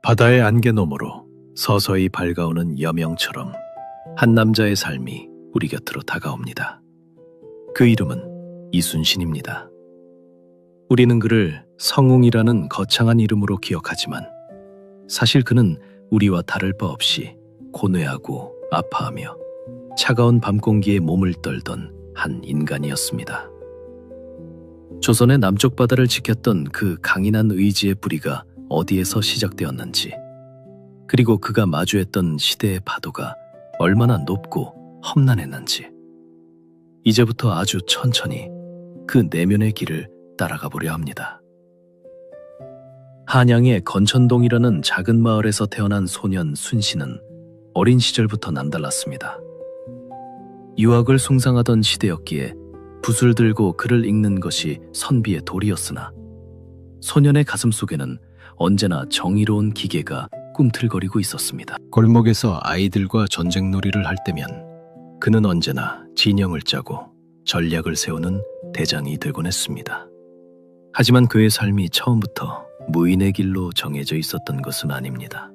바다의 안개 너머로 서서히 밝아오는 여명처럼 한 남자의 삶이 우리 곁으로 다가옵니다. 그 이름은 이순신입니다. 우리는 그를 성웅이라는 거창한 이름으로 기억하지만 사실 그는 우리와 다를 바 없이 고뇌하고 아파하며 차가운 밤 공기에 몸을 떨던 한 인간이었습니다. 조선의 남쪽 바다를 지켰던 그 강인한 의지의 뿌리가 어디에서 시작되었는지, 그리고 그가 마주했던 시대의 파도가 얼마나 높고 험난했는지, 이제부터 아주 천천히 그 내면의 길을 따라가 보려 합니다. 한양의 건천동이라는 작은 마을에서 태어난 소년 순신은 어린 시절부터 남달랐습니다. 유학을 숭상하던 시대였기에 붓을 들고 글을 읽는 것이 선비의 도리였으나 소년의 가슴 속에는 언제나 정의로운 기계가 꿈틀거리고 있었습니다. 골목에서 아이들과 전쟁놀이를 할 때면 그는 언제나 진영을 짜고 전략을 세우는 대장이 되곤 했습니다. 하지만 그의 삶이 처음부터 무인의 길로 정해져 있었던 것은 아닙니다.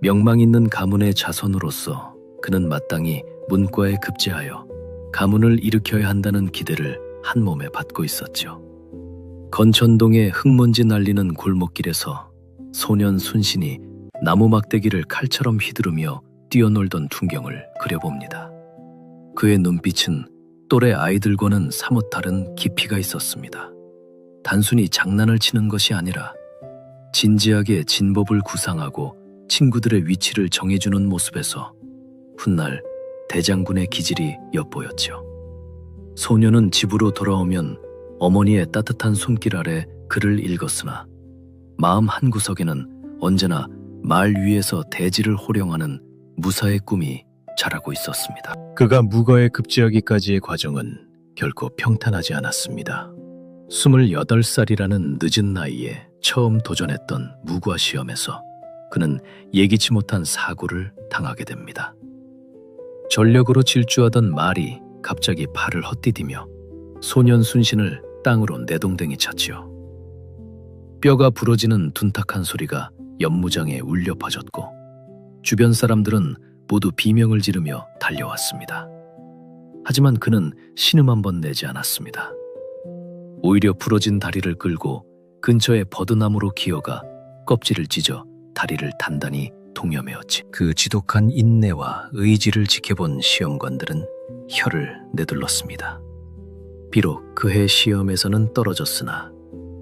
명망 있는 가문의 자손으로서 그는 마땅히 문과에 급제하여 가문을 일으켜야 한다는 기대를 한 몸에 받고 있었죠. 건천동의 흙먼지 날리는 골목길에서 소년 순신이 나무 막대기를 칼처럼 휘두르며 뛰어놀던 풍경을 그려봅니다. 그의 눈빛은 또래 아이들과는 사뭇 다른 깊이가 있었습니다. 단순히 장난을 치는 것이 아니라 진지하게 진법을 구상하고 친구들의 위치를 정해주는 모습에서 훗날 대장군의 기질이 엿보였죠. 소녀는 집으로 돌아오면 어머니의 따뜻한 손길 아래 글을 읽었으나 마음 한구석에는 언제나 말 위에서 대지를 호령하는 무사의 꿈이 자라고 있었습니다. 그가 무거에 급제하기까지의 과정은 결코 평탄하지 않았습니다. 28살이라는 늦은 나이에 처음 도전했던 무과 시험에서 그는 예기치 못한 사고를 당하게 됩니다. 전력으로 질주하던 말이 갑자기 팔을 헛디디며 소년 순신을 땅으로 내동댕이 쳤지요. 뼈가 부러지는 둔탁한 소리가 연무장에 울려 퍼졌고 주변 사람들은 모두 비명을 지르며 달려왔습니다. 하지만 그는 신음 한 번 내지 않았습니다. 오히려 부러진 다리를 끌고 근처의 버드나무로 기어가 껍질을 찢어 다리를 단단히 동여매었지. 그 지독한 인내와 의지를 지켜본 시험관들은 혀를 내둘렀습니다. 비록 그해 시험에서는 떨어졌으나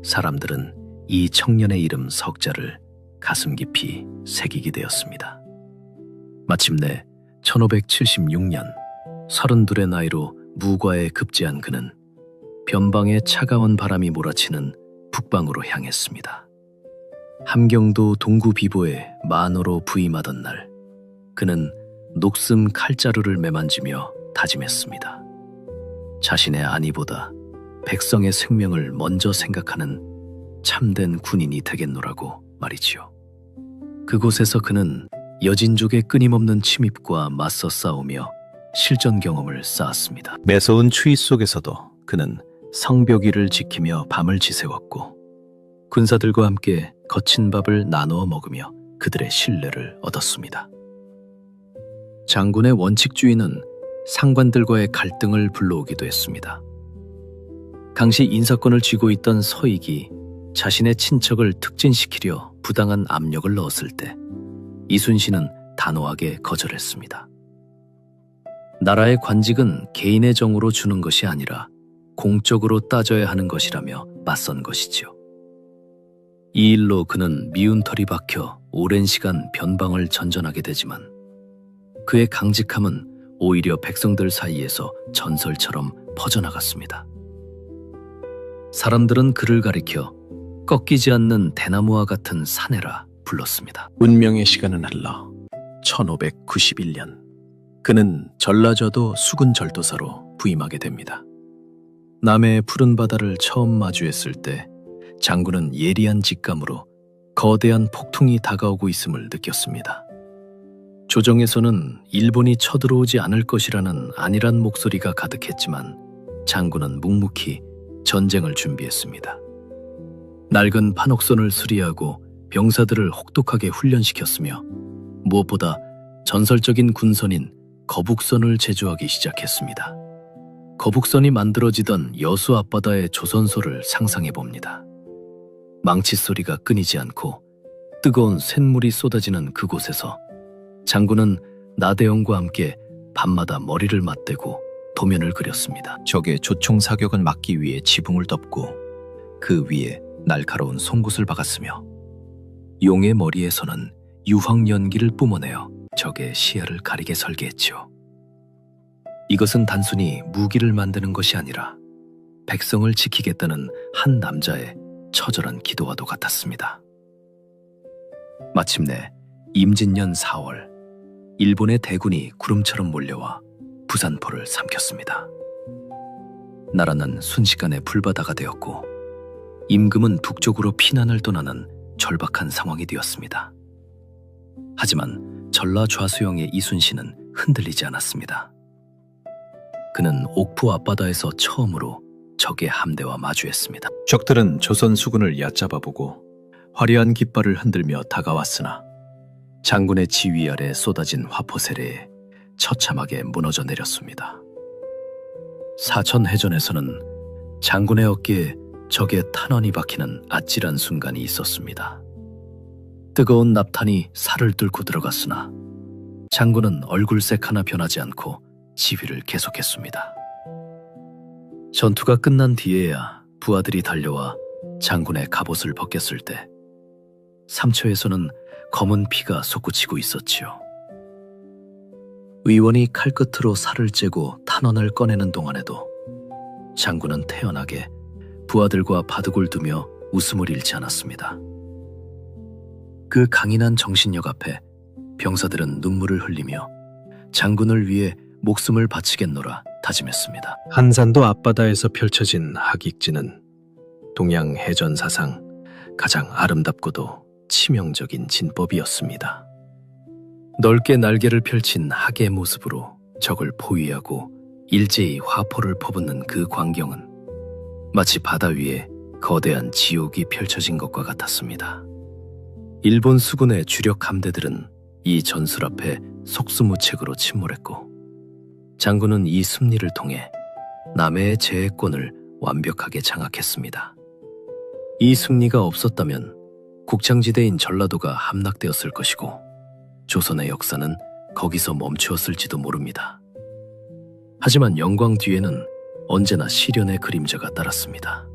사람들은 이 청년의 이름 석자를 가슴 깊이 새기게 되었습니다. 마침내 1576년 32의 나이로 무과에 급제한 그는 변방에 차가운 바람이 몰아치는 북방으로 향했습니다. 함경도 동구비보에 만호로 부임하던 날, 그는 녹슨 칼자루를 매만지며 다짐했습니다. 자신의 안위보다 백성의 생명을 먼저 생각하는 참된 군인이 되겠노라고 말이지요. 그곳에서 그는 여진족의 끊임없는 침입과 맞서 싸우며 실전 경험을 쌓았습니다. 매서운 추위 속에서도 그는 성벽위를 지키며 밤을 지새웠고 군사들과 함께 거친 밥을 나누어 먹으며 그들의 신뢰를 얻었습니다. 장군의 원칙주의는 상관들과의 갈등을 불러오기도 했습니다. 당시 인사권을 쥐고 있던 서익이 자신의 친척을 특진시키려 부당한 압력을 넣었을 때 이순신은 단호하게 거절했습니다. 나라의 관직은 개인의 정으로 주는 것이 아니라 공적으로 따져야 하는 것이라며 맞선 것이지요. 이 일로 그는 미운 털이 박혀 오랜 시간 변방을 전전하게 되지만 그의 강직함은 오히려 백성들 사이에서 전설처럼 퍼져나갔습니다. 사람들은 그를 가리켜 꺾이지 않는 대나무와 같은 사내라 불렀습니다. 운명의 시간은 흘러 1591년 그는 전라저도 수군절도사로 부임하게 됩니다. 남해의 푸른 바다를 처음 마주했을 때 장군은 예리한 직감으로 거대한 폭풍이 다가오고 있음을 느꼈습니다. 조정에서는 일본이 쳐들어오지 않을 것이라는 안일한 목소리가 가득했지만 장군은 묵묵히 전쟁을 준비했습니다. 낡은 판옥선을 수리하고 병사들을 혹독하게 훈련시켰으며 무엇보다 전설적인 군선인 거북선을 제조하기 시작했습니다. 거북선이 만들어지던 여수 앞바다의 조선소를 상상해 봅니다. 망치 소리가 끊이지 않고 뜨거운 쇳물이 쏟아지는 그곳에서 장군은 나대형과 함께 밤마다 머리를 맞대고 도면을 그렸습니다. 적의 조총 사격을 막기 위해 지붕을 덮고 그 위에 날카로운 송곳을 박았으며 용의 머리에서는 유황 연기를 뿜어내어 적의 시야를 가리게 설계했지요. 이것은 단순히 무기를 만드는 것이 아니라 백성을 지키겠다는 한 남자의 처절한 기도와도 같았습니다. 마침내 임진년 4월, 일본의 대군이 구름처럼 몰려와 부산포를 삼켰습니다. 나라는 순식간에 불바다가 되었고 임금은 북쪽으로 피난을 떠나는 절박한 상황이 되었습니다. 하지만 전라 좌수영의 이순신은 흔들리지 않았습니다. 그는 옥포 앞바다에서 처음으로 적의 함대와 마주했습니다. 적들은 조선 수군을 얕잡아보고 화려한 깃발을 흔들며 다가왔으나 장군의 지휘 아래 쏟아진 화포 세례에 처참하게 무너져 내렸습니다. 사천해전에서는 장군의 어깨에 적의 탄환이 박히는 아찔한 순간이 있었습니다. 뜨거운 납탄이 살을 뚫고 들어갔으나 장군은 얼굴색 하나 변하지 않고 지휘를 계속했습니다. 전투가 끝난 뒤에야 부하들이 달려와 장군의 갑옷을 벗겼을 때 삼초에서는 검은 피가 솟구치고 있었지요. 의원이 칼끝으로 살을 째고 탄원을 꺼내는 동안에도 장군은 태연하게 부하들과 바둑을 두며 웃음을 잃지 않았습니다. 그 강인한 정신력 앞에 병사들은 눈물을 흘리며 장군을 위해 목숨을 바치겠노라 다짐했습니다. 한산도 앞바다에서 펼쳐진 하객지는 동양 해전사상 가장 아름답고도 치명적인 진법이었습니다. 넓게 날개를 펼친 학의 모습으로 적을 포위하고 일제히 화포를 퍼붓는 그 광경은 마치 바다 위에 거대한 지옥이 펼쳐진 것과 같았습니다. 일본 수군의 주력 함대들은 이 전술 앞에 속수무책으로 침몰했고 장군은 이 승리를 통해 남해의 제해권을 완벽하게 장악했습니다. 이 승리가 없었다면 국창지대인 전라도가 함락되었을 것이고 조선의 역사는 거기서 멈추었을지도 모릅니다. 하지만 영광 뒤에는 언제나 시련의 그림자가 따랐습니다.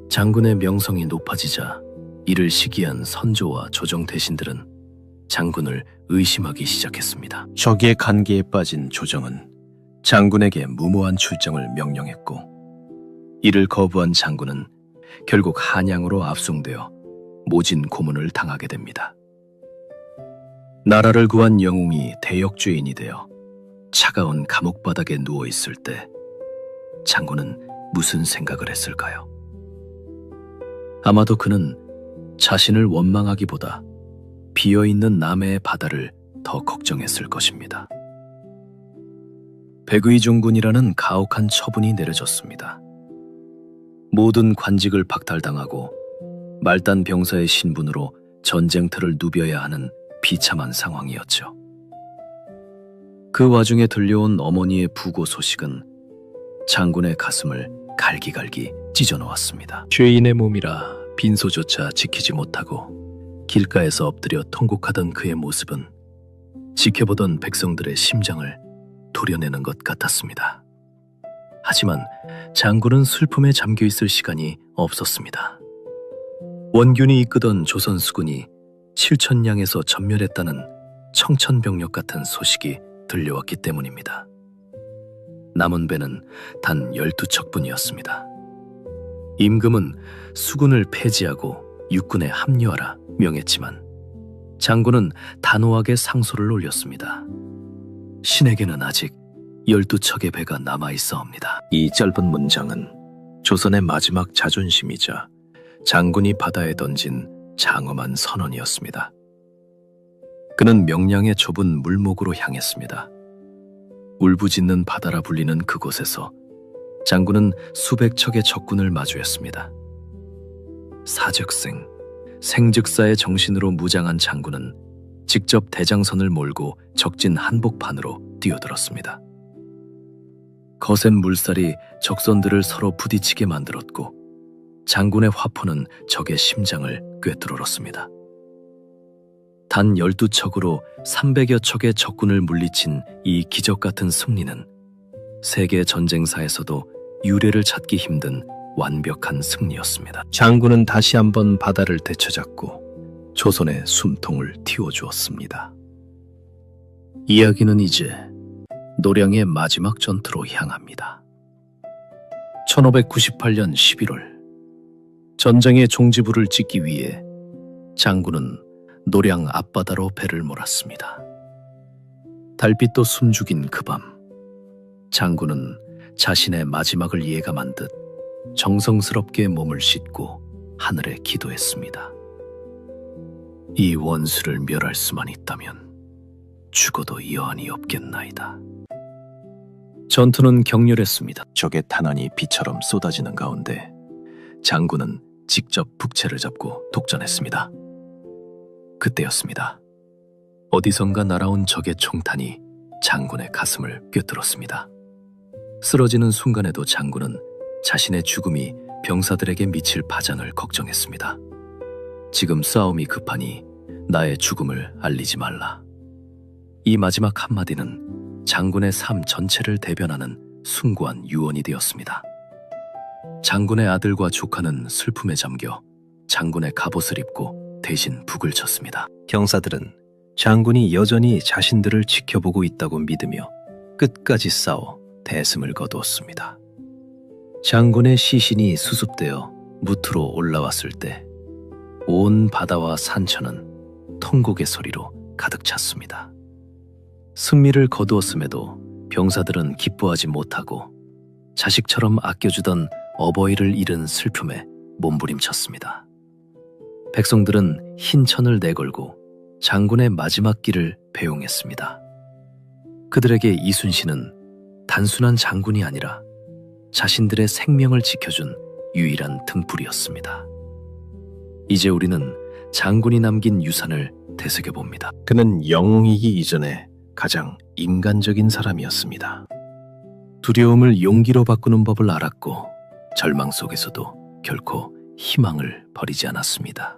장군의 명성이 높아지자 이를 시기한 선조와 조정 대신들은 장군을 의심하기 시작했습니다. 적의 간계에 빠진 조정은 장군에게 무모한 출정을 명령했고 이를 거부한 장군은 결국 한양으로 압송되어 모진 고문을 당하게 됩니다. 나라를 구한 영웅이 대역죄인이 되어 차가운 감옥 바닥에 누워있을 때 장군은 무슨 생각을 했을까요? 아마도 그는 자신을 원망하기보다 비어있는 남해의 바다를 더 걱정했을 것입니다. 백의종군이라는 가혹한 처분이 내려졌습니다. 모든 관직을 박탈당하고 말단 병사의 신분으로 전쟁터를 누벼야 하는 비참한 상황이었죠. 그 와중에 들려온 어머니의 부고 소식은 장군의 가슴을 갈기갈기 찢어놓았습니다. 죄인의 몸이라 빈소조차 지키지 못하고 길가에서 엎드려 통곡하던 그의 모습은 지켜보던 백성들의 심장을 도려내는 것 같았습니다. 하지만 장군은 슬픔에 잠겨있을 시간이 없었습니다. 원균이 이끄던 조선 수군이 실천량에서 전멸했다는 청천벽력 같은 소식이 들려왔기 때문입니다. 남은 배는 단 12척뿐이었습니다. 임금은 수군을 폐지하고 육군에 합류하라 명했지만 장군은 단호하게 상소를 올렸습니다. 신에게는 아직 12척의 배가 남아있사옵니다. 이 짧은 문장은 조선의 마지막 자존심이자 장군이 바다에 던진 장엄한 선언이었습니다. 그는 명량의 좁은 물목으로 향했습니다. 울부짖는 바다라 불리는 그곳에서 장군은 수백 척의 적군을 마주했습니다. 사적생, 생즉사의 정신으로 무장한 장군은 직접 대장선을 몰고 적진 한복판으로 뛰어들었습니다. 거센 물살이 적선들을 서로 부딪히게 만들었고 장군의 화포는 적의 심장을 꿰뚫었습니다. 단 12척으로 300여 척의 적군을 물리친 이 기적같은 승리는 세계 전쟁사에서도 유례를 찾기 힘든 완벽한 승리였습니다. 장군은 다시 한번 바다를 되찾았고 조선의 숨통을 틔워주었습니다. 이야기는 이제 노량의 마지막 전투로 향합니다. 1598년 11월 전쟁의 종지부를 찍기 위해 장군은 노량 앞바다로 배를 몰았습니다. 달빛도 숨죽인 그 밤, 장군은 자신의 마지막을 예감한 듯 정성스럽게 몸을 씻고 하늘에 기도했습니다. 이 원수를 멸할 수만 있다면 죽어도 여한이 없겠나이다. 전투는 격렬했습니다. 적의 탄환이 비처럼 쏟아지는 가운데 장군은 직접 북채를 잡고 독전했습니다. 그때였습니다. 어디선가 날아온 적의 총탄이 장군의 가슴을 꿰뚫었습니다. 쓰러지는 순간에도 장군은 자신의 죽음이 병사들에게 미칠 파장을 걱정했습니다. 지금 싸움이 급하니 나의 죽음을 알리지 말라. 이 마지막 한마디는 장군의 삶 전체를 대변하는 숭고한 유언이 되었습니다. 장군의 아들과 조카는 슬픔에 잠겨 장군의 갑옷을 입고 대신 북을 쳤습니다. 병사들은 장군이 여전히 자신들을 지켜보고 있다고 믿으며 끝까지 싸워 대승을 거두었습니다. 장군의 시신이 수습되어 무트로 올라왔을 때 온 바다와 산천은 통곡의 소리로 가득 찼습니다. 승리를 거두었음에도 병사들은 기뻐하지 못하고 자식처럼 아껴주던 어버이를 잃은 슬픔에 몸부림쳤습니다. 백성들은 흰 천을 내걸고 장군의 마지막 길을 배웅했습니다. 그들에게 이순신은 단순한 장군이 아니라 자신들의 생명을 지켜준 유일한 등불이었습니다. 이제 우리는 장군이 남긴 유산을 되새겨봅니다. 그는 영웅이기 이전에 가장 인간적인 사람이었습니다. 두려움을 용기로 바꾸는 법을 알았고 절망 속에서도 결코 희망을 버리지 않았습니다.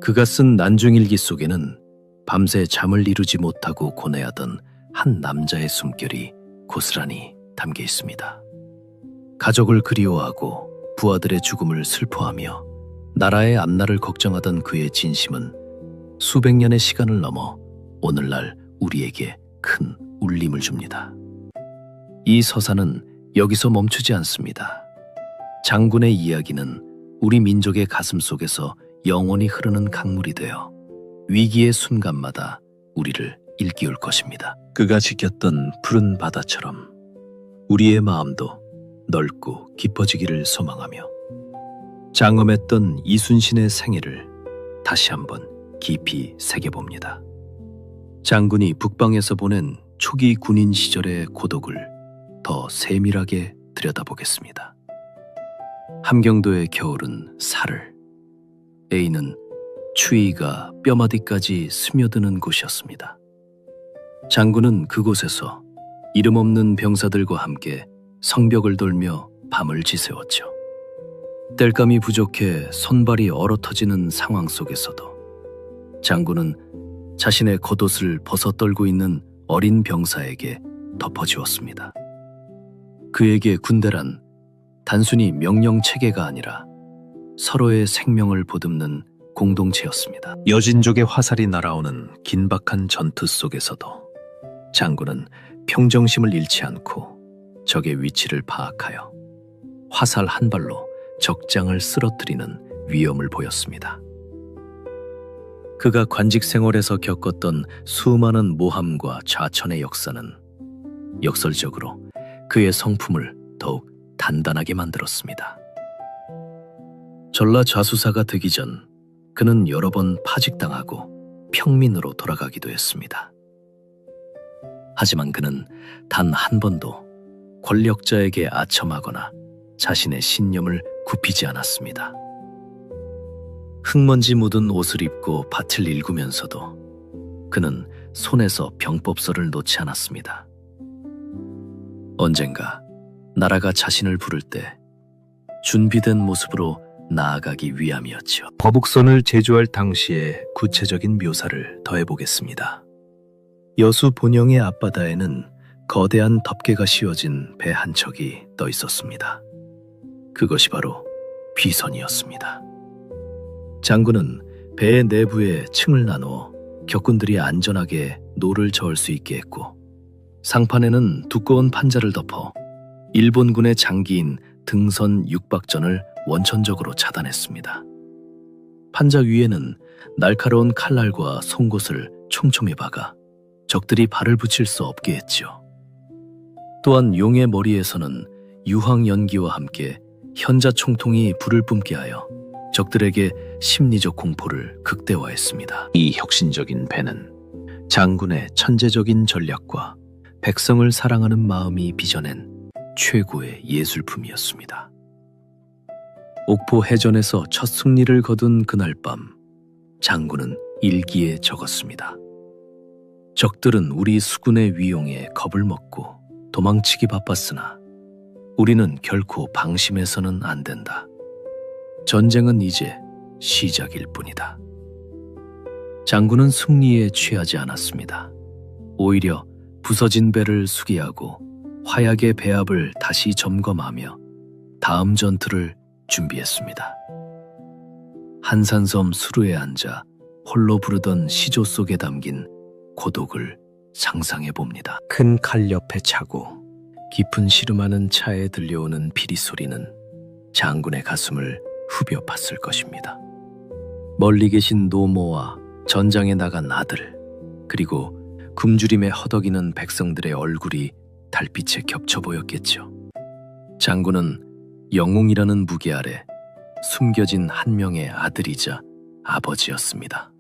그가 쓴 난중일기 속에는 밤새 잠을 이루지 못하고 고뇌하던 한 남자의 숨결이 고스란히 담겨 있습니다. 가족을 그리워하고 부하들의 죽음을 슬퍼하며 나라의 앞날을 걱정하던 그의 진심은 수백 년의 시간을 넘어 오늘날 우리에게 큰 울림을 줍니다. 이 서사는 여기서 멈추지 않습니다. 장군의 이야기는 우리 민족의 가슴 속에서 영원히 흐르는 강물이 되어 위기의 순간마다 우리를 일깨울 것입니다. 그가 지켰던 푸른 바다처럼 우리의 마음도 넓고 깊어지기를 소망하며 장엄했던 이순신의 생애를 다시 한번 깊이 새겨봅니다. 장군이 북방에서 보낸 초기 군인 시절의 고독을 더 세밀하게 들여다보겠습니다. 함경도의 겨울은 사를, A는 추위가 뼈마디까지 스며드는 곳이었습니다. 장군은 그곳에서 이름 없는 병사들과 함께 성벽을 돌며 밤을 지새웠죠. 땔감이 부족해 손발이 얼어터지는 상황 속에서도 장군은 자신의 겉옷을 벗어떨고 있는 어린 병사에게 덮어주었습니다. 그에게 군대란 단순히 명령체계가 아니라 서로의 생명을 보듬는 공동체였습니다. 여진족의 화살이 날아오는 긴박한 전투 속에서도 장군은 평정심을 잃지 않고 적의 위치를 파악하여 화살 한 발로 적장을 쓰러뜨리는 위엄을 보였습니다. 그가 관직 생활에서 겪었던 수많은 모함과 좌천의 역사는 역설적으로 그의 성품을 더욱 단단하게 만들었습니다. 전라좌수사가 되기 전 그는 여러 번 파직당하고 평민으로 돌아가기도 했습니다. 하지만 그는 단 한 번도 권력자에게 아첨하거나 자신의 신념을 굽히지 않았습니다. 흙먼지 묻은 옷을 입고 밭을 일구면서도 그는 손에서 병법서를 놓지 않았습니다. 언젠가 나라가 자신을 부를 때 준비된 모습으로 나아가기 위함이었죠. 거북선을 제조할 당시의 구체적인 묘사를 더해보겠습니다. 여수 본영의 앞바다에는 거대한 덮개가 씌워진 배 한 척이 떠 있었습니다. 그것이 바로 비선이었습니다. 장군은 배의 내부에 층을 나누어 격군들이 안전하게 노를 저을 수 있게 했고, 상판에는 두꺼운 판자를 덮어 일본군의 장기인 등선 육박전을 원천적으로 차단했습니다. 판자 위에는 날카로운 칼날과 송곳을 촘촘히 박아 적들이 발을 붙일 수 없게 했죠. 또한 용의 머리에서는 유황 연기와 함께 현자 총통이 불을 뿜게 하여 적들에게 심리적 공포를 극대화했습니다. 이 혁신적인 배는 장군의 천재적인 전략과 백성을 사랑하는 마음이 빚어낸 최고의 예술품이었습니다. 옥포 해전에서 첫 승리를 거둔 그날 밤, 장군은 일기에 적었습니다. 적들은 우리 수군의 위용에 겁을 먹고 도망치기 바빴으나 우리는 결코 방심해서는 안 된다. 전쟁은 이제 시작일 뿐이다. 장군은 승리에 취하지 않았습니다. 오히려 부서진 배를 수리하고 화약의 배합을 다시 점검하며 다음 전투를 준비했습니다. 한산섬 수루에 앉아 홀로 부르던 시조 속에 담긴 고독을 상상해 봅니다. 큰 칼 옆에 차고 깊은 시름하는 차에 들려오는 피리 소리는 장군의 가슴을 후벼 팠을 것입니다. 멀리 계신 노모와 전장에 나간 아들, 그리고 굶주림에 허덕이는 백성들의 얼굴이 달빛에 겹쳐 보였겠죠. 장군은 영웅이라는 무게 아래 숨겨진 한 명의 아들이자 아버지였습니다.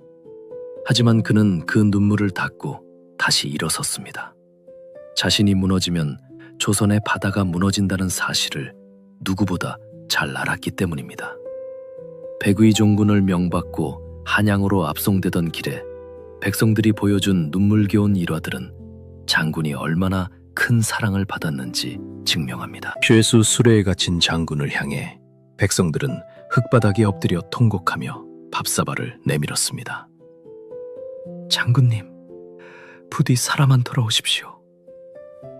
하지만 그는 그 눈물을 닦고 다시 일어섰습니다. 자신이 무너지면 조선의 바다가 무너진다는 사실을 누구보다 잘 알았기 때문입니다. 백의 종군을 명받고 한양으로 압송되던 길에 백성들이 보여준 눈물겨운 일화들은 장군이 얼마나 큰 사랑을 받았는지 증명합니다. 죄수 수레에 갇힌 장군을 향해 백성들은 흙바닥에 엎드려 통곡하며 밥사발을 내밀었습니다. 장군님, 부디 살아만 돌아오십시오.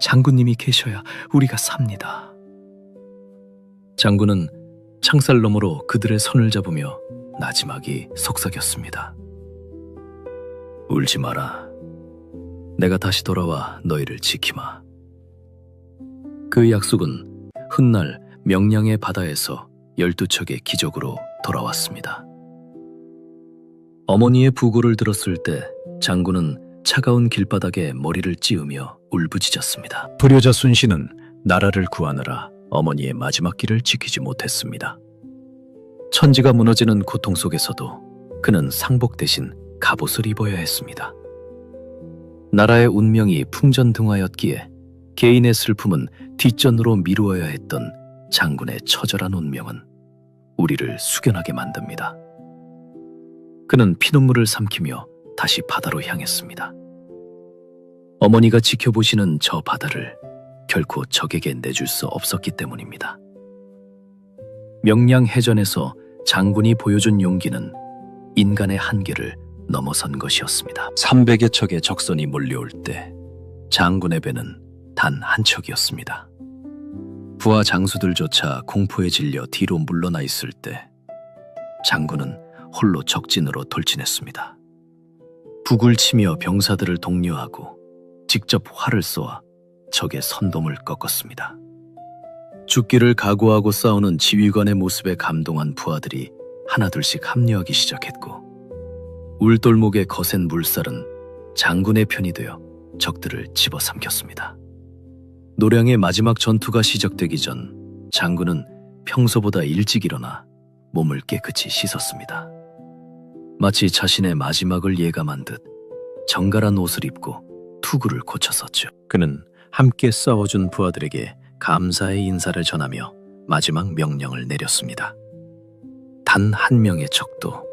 장군님이 계셔야 우리가 삽니다. 장군은 창살 너머로 그들의 손을 잡으며 나지막이 속삭였습니다. 울지 마라. 내가 다시 돌아와 너희를 지키마. 그 약속은 훗날 명량의 바다에서 12척의 기적으로 돌아왔습니다. 어머니의 부고를 들었을 때 장군은 차가운 길바닥에 머리를 찌우며 울부짖었습니다. 불효자 순신은 나라를 구하느라 어머니의 마지막 길을 지키지 못했습니다. 천지가 무너지는 고통 속에서도 그는 상복 대신 갑옷을 입어야 했습니다. 나라의 운명이 풍전등화였기에 개인의 슬픔은 뒷전으로 미루어야 했던 장군의 처절한 운명은 우리를 숙연하게 만듭니다. 그는 피눈물을 삼키며 다시 바다로 향했습니다. 어머니가 지켜보시는 저 바다를 결코 적에게 내줄 수 없었기 때문입니다. 명량 해전에서 장군이 보여준 용기는 인간의 한계를 넘어선 것이었습니다. 300여 척의 적선이 몰려올 때 장군의 배는 단 한 척이었습니다. 부하 장수들조차 공포에 질려 뒤로 물러나 있을 때 장군은 홀로 적진으로 돌진했습니다. 북을 치며 병사들을 독려하고 직접 활을 쏘아 적의 선돔을 꺾었습니다. 죽기를 각오하고 싸우는 지휘관의 모습에 감동한 부하들이 하나둘씩 합류하기 시작했고, 울돌목의 거센 물살은 장군의 편이 되어 적들을 집어삼켰습니다. 노량의 마지막 전투가 시작되기 전 장군은 평소보다 일찍 일어나 몸을 깨끗이 씻었습니다. 마치 자신의 마지막을 예감한 듯 정갈한 옷을 입고 투구를 고쳤었죠. 그는 함께 싸워준 부하들에게 감사의 인사를 전하며 마지막 명령을 내렸습니다. 단 한 명의 적도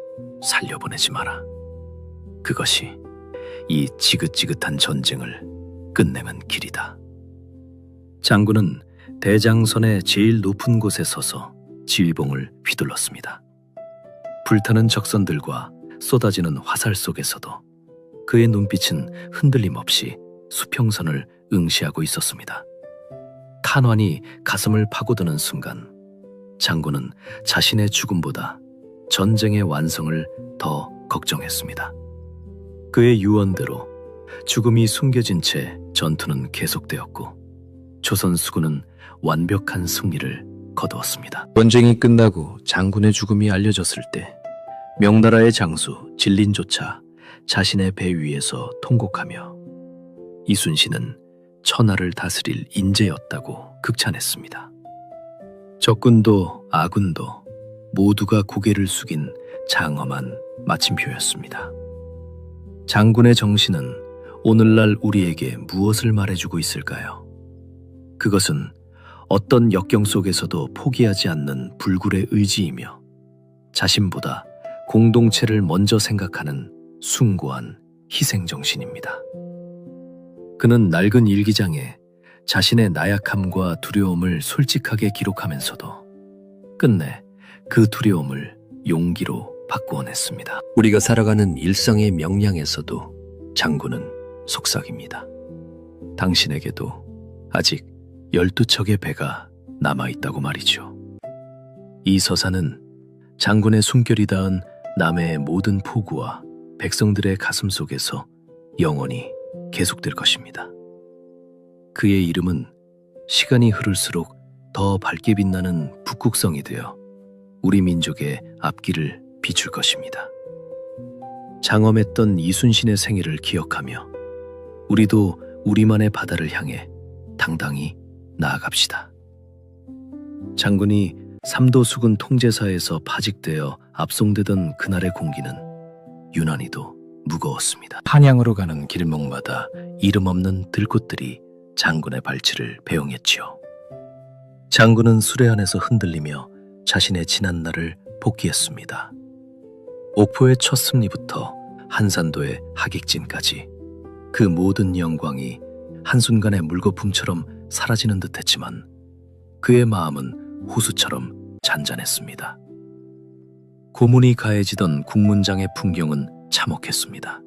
살려보내지 마라. 그것이 이 지긋지긋한 전쟁을 끝내는 길이다. 장군은 대장선의 제일 높은 곳에 서서 지휘봉을 휘둘렀습니다. 불타는 적선들과 쏟아지는 화살 속에서도 그의 눈빛은 흔들림 없이 수평선을 응시하고 있었습니다. 탄환이 가슴을 파고드는 순간 장군은 자신의 죽음보다 전쟁의 완성을 더 걱정했습니다. 그의 유언대로 죽음이 숨겨진 채 전투는 계속되었고 조선 수군은 완벽한 승리를 거두었습니다. 전쟁이 끝나고 장군의 죽음이 알려졌을 때 명나라의 장수 진린조차 자신의 배 위에서 통곡하며 이순신은 천하를 다스릴 인재였다고 극찬했습니다. 적군도 아군도 모두가 고개를 숙인 장엄한 마침표였습니다. 장군의 정신은 오늘날 우리에게 무엇을 말해주고 있을까요? 그것은 어떤 역경 속에서도 포기하지 않는 불굴의 의지이며 자신보다 공동체를 먼저 생각하는 숭고한 희생정신입니다. 그는 낡은 일기장에 자신의 나약함과 두려움을 솔직하게 기록하면서도 끝내 그 두려움을 용기로 바꾸어냈습니다. 우리가 살아가는 일상의 명량에서도 장군은 속삭입니다. 당신에게도 아직 12척의 배가 남아있다고 말이죠. 이 서사는 장군의 숨결이 닿은 남해의 모든 포구와 백성들의 가슴 속에서 영원히 계속될 것입니다. 그의 이름은 시간이 흐를수록 더 밝게 빛나는 북극성이 되어 우리 민족의 앞길을 비출 것입니다. 장엄했던 이순신의 생애를 기억하며 우리도 우리만의 바다를 향해 당당히 나아갑시다. 장군이 삼도 수군 통제사에서 파직되어 압송되던 그날의 공기는 유난히도 무거웠습니다. 한양으로 가는 길목마다 이름 없는 들꽃들이 장군의 발치를 배웅했지요. 장군은 수레안에서 흔들리며 자신의 지난 날을 복귀했습니다. 옥포의 첫 승리부터 한산도의 하객진까지 그 모든 영광이 한순간에 물거품처럼 사라지는 듯했지만 그의 마음은 호수처럼 잔잔했습니다. 고문이 가해지던 국문장의 풍경은 참혹했습니다.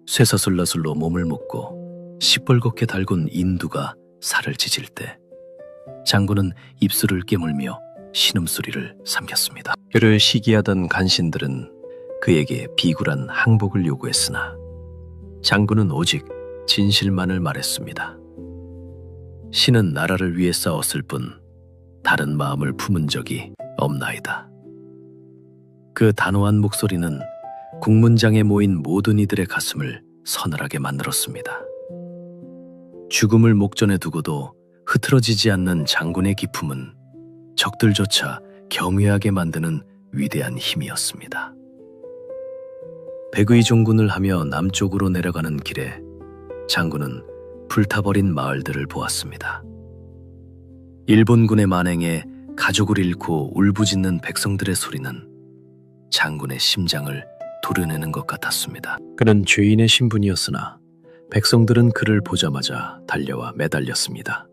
쇠사슬나슬로 몸을 묶고 시뻘겋게 달군 인두가 살을 찢을 때 장군은 입술을 깨물며 신음소리를 삼켰습니다. 그를 시기하던 간신들은 그에게 비굴한 항복을 요구했으나 장군은 오직 진실만을 말했습니다. 신은 나라를 위해 싸웠을 뿐 다른 마음을 품은 적이 없나이다. 그 단호한 목소리는 국문장에 모인 모든 이들의 가슴을 서늘하게 만들었습니다. 죽음을 목전에 두고도 흐트러지지 않는 장군의 기품은 적들조차 경외하게 만드는 위대한 힘이었습니다. 백의종군을 하며 남쪽으로 내려가는 길에 장군은 불타버린 마을들을 보았습니다. 일본군의 만행에 가족을 잃고 울부짖는 백성들의 소리는 장군의 심장을 도려내는 것 같았습니다. 그는 죄인의 신분이었으나 백성들은 그를 보자마자 달려와 매달렸습니다.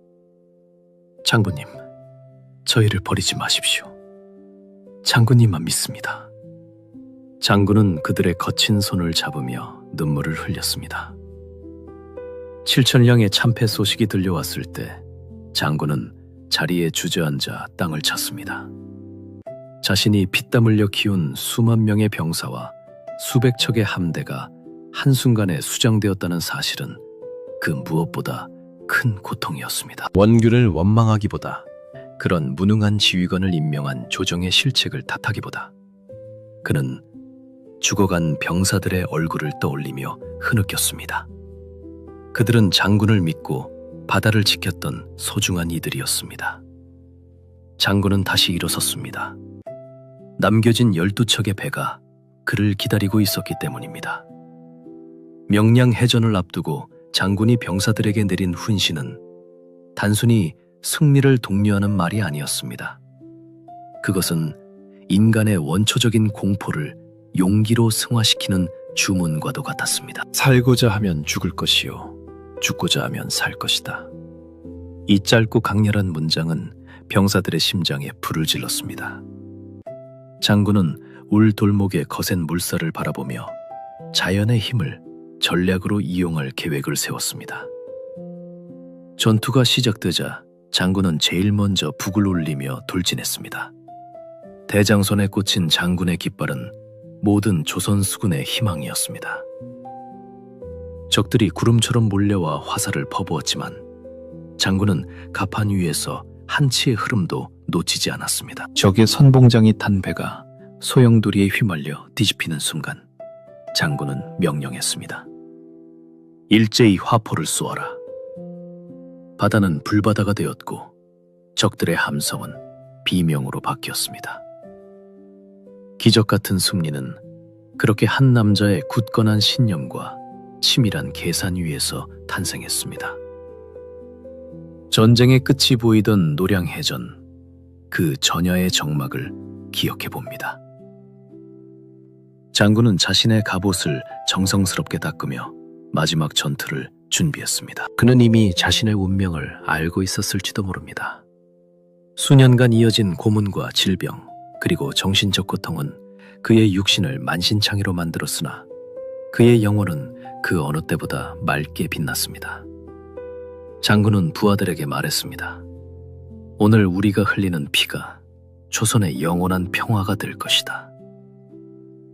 장군님, 저희를 버리지 마십시오. 장군님만 믿습니다. 장군은 그들의 거친 손을 잡으며 눈물을 흘렸습니다. 7,000량의 참패 소식이 들려왔을 때 장군은 자리에 주저앉아 땅을 쳤습니다. 자신이 피땀 흘려 키운 수만 명의 병사와 수백 척의 함대가 한순간에 수장되었다는 사실은 그 무엇보다 큰 고통이었습니다. 원규를 원망하기보다 그런 무능한 지휘관을 임명한 조정의 실책을 탓하기보다 그는 죽어간 병사들의 얼굴을 떠올리며 흐느꼈습니다. 그들은 장군을 믿고 바다를 지켰던 소중한 이들이었습니다. 장군은 다시 일어섰습니다. 남겨진 12척의 배가 그를 기다리고 있었기 때문입니다. 명량 해전을 앞두고 장군이 병사들에게 내린 훈시는 단순히 승리를 독려하는 말이 아니었습니다. 그것은 인간의 원초적인 공포를 용기로 승화시키는 주문과도 같았습니다. 살고자 하면 죽을 것이요, 죽고자 하면 살 것이다. 이 짧고 강렬한 문장은 병사들의 심장에 불을 질렀습니다. 장군은 울 돌목의 거센 물살을 바라보며 자연의 힘을 전략으로 이용할 계획을 세웠습니다. 전투가 시작되자 장군은 제일 먼저 북을 올리며 돌진했습니다. 대장손에 꽂힌 장군의 깃발은 모든 조선 수군의 희망이었습니다. 적들이 구름처럼 몰려와 화살을 퍼부었지만 장군은 갑판 위에서 한치의 흐름도 놓치지 않았습니다. 적의 선봉장이 탄 배가 소용돌이에 휘말려 뒤집히는 순간 장군은 명령했습니다. 일제히 화포를 쏘아라. 바다는 불바다가 되었고 적들의 함성은 비명으로 바뀌었습니다. 기적 같은 승리는 그렇게 한 남자의 굳건한 신념과 치밀한 계산 위에서 탄생했습니다. 전쟁의 끝이 보이던 노량해전, 그 전야의 정막을 기억해 봅니다. 장군은 자신의 갑옷을 정성스럽게 닦으며 마지막 전투를 준비했습니다. 그는 이미 자신의 운명을 알고 있었을지도 모릅니다. 수년간 이어진 고문과 질병, 그리고 정신적 고통은 그의 육신을 만신창이로 만들었으나 그의 영혼은 그 어느 때보다 맑게 빛났습니다. 장군은 부하들에게 말했습니다. 오늘 우리가 흘리는 피가 조선의 영원한 평화가 될 것이다.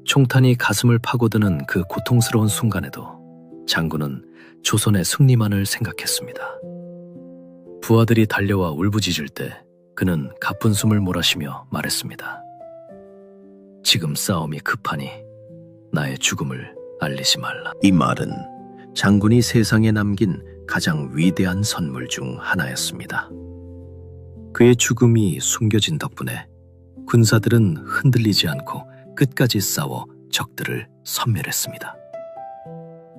총탄이 가슴을 파고드는 그 고통스러운 순간에도 장군은 조선의 승리만을 생각했습니다. 부하들이 달려와 울부짖을 때 그는 가쁜 숨을 몰아쉬며 말했습니다. 지금 싸움이 급하니 나의 죽음을 알리지 말라. 이 말은 장군이 세상에 남긴 가장 위대한 선물 중 하나였습니다. 그의 죽음이 숨겨진 덕분에 군사들은 흔들리지 않고 끝까지 싸워 적들을 섬멸했습니다.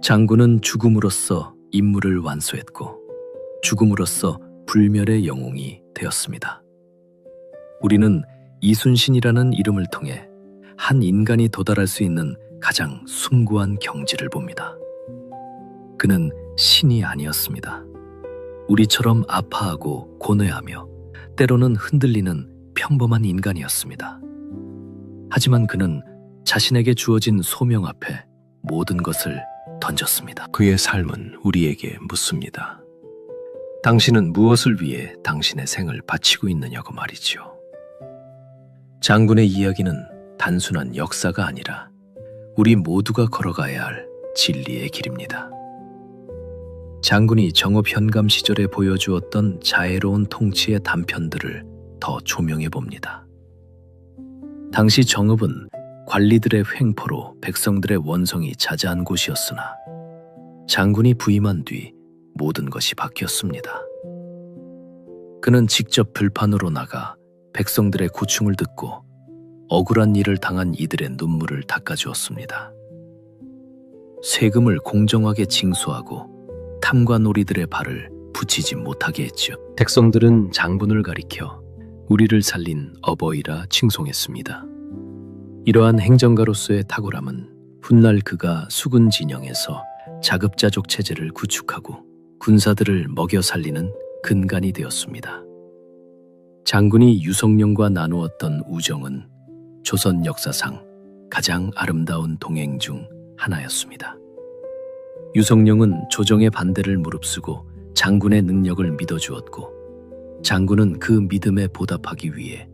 장군은 죽음으로써 임무를 완수했고 죽음으로써 불멸의 영웅이 되었습니다. 우리는 이순신이라는 이름을 통해 한 인간이 도달할 수 있는 가장 숭고한 경지를 봅니다. 그는 신이 아니었습니다. 우리처럼 아파하고 고뇌하며 때로는 흔들리는 평범한 인간이었습니다. 하지만 그는 자신에게 주어진 소명 앞에 모든 것을 던졌습니다. 그의 삶은 우리에게 묻습니다. 당신은 무엇을 위해 당신의 생을 바치고 있느냐고 말이죠. 장군의 이야기는 단순한 역사가 아니라 우리 모두가 걸어가야 할 진리의 길입니다. 장군이 정업 현감 시절에 보여주었던 자애로운 통치의 단편들을 더 조명해 봅니다. 당시 정읍은 관리들의 횡포로 백성들의 원성이 자자한 곳이었으나 장군이 부임한 뒤 모든 것이 바뀌었습니다. 그는 직접 들판으로 나가 백성들의 고충을 듣고 억울한 일을 당한 이들의 눈물을 닦아주었습니다. 세금을 공정하게 징수하고 탐관오리들의 발을 붙이지 못하게 했죠. 백성들은 장군을 가리켜 우리를 살린 어버이라 칭송했습니다. 이러한 행정가로서의 탁월함은 훗날 그가 수군 진영에서 자급자족 체제를 구축하고 군사들을 먹여 살리는 근간이 되었습니다. 장군이 유성룡과 나누었던 우정은 조선 역사상 가장 아름다운 동행 중 하나였습니다. 유성룡은 조정의 반대를 무릅쓰고 장군의 능력을 믿어주었고 장군은 그 믿음에 보답하기 위해